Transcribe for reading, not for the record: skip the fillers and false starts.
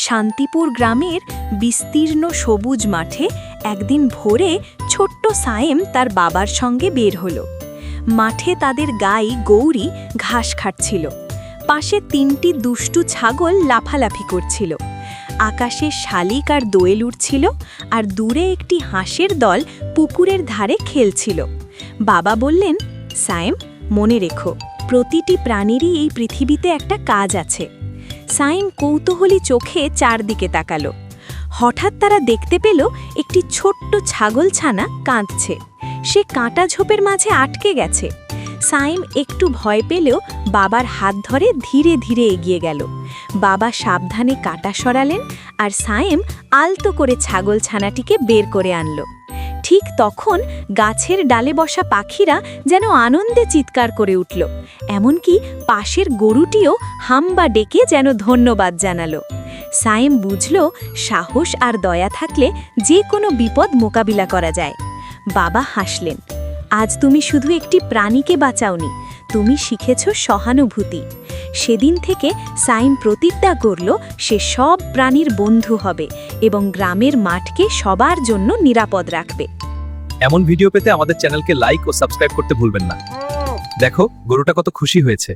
শান্তিপুর গ্রামের বিস্তীর্ণ সবুজ মাঠে একদিন ভোরে ছোট্ট সায়েম তার বাবার সঙ্গে বের হলো। মাঠে তাদের গাই গৌরী ঘাস খাচ্ছিল। পাশে 3টি দুষ্টু ছাগল লাফালাফি করছিল। আকাশে শালিক আর দোয়েল উড়ছিল, আর দূরে একটি হাঁসের দল পুকুরের ধারে খেলছিল। বাবা বললেন, সায়েম, মনে রেখো, প্রতিটি প্রাণীরই এই পৃথিবীতে একটা কাজ আছে। সায়েম কৌতূহলী চোখে চারদিকে তাকালো। হঠাৎ তারা দেখতে পেল একটি ছোট্ট ছাগলছানা কাঁদছে। সে কাঁটা ঝোপের মাঝে আটকে গেছে। সায়েম একটু ভয় পেলেও বাবার হাত ধরে ধীরে ধীরে এগিয়ে গেল। বাবা সাবধানে কাঁটা সরালেন, আর সায়েম আলতো করে ছাগলছানাটিকে বের করে আনল। ঠিক তখন গাছের ডালে বসা পাখিরা যেন আনন্দে চিৎকার করে উঠল। এমনকি পাশের গরুটিও হাম্বা ডেকে যেন ধন্যবাদ জানালো। সায়েম বুঝল, সাহস আর দয়া থাকলে যে কোনো বিপদ মোকাবিলা করা যায়। বাবা হাসলেন, আজ তুমি শুধু একটি প্রাণীকে বাঁচাওনি, তুমি শিখেছ সহানুভূতি। সেদিন থেকে সায়েম প্রতিজ্ঞা করল সে সব প্রাণীর বন্ধু হবে এবং গ্রামের মাঠকে সবার জন্য নিরাপদ রাখবে। এমন ভিডিও পেতে আমাদের চ্যানেলকে লাইক ও সাবস্ক্রাইব করতে ভুলবেন না। দেখো, গরুটা কত খুশি হয়েছে।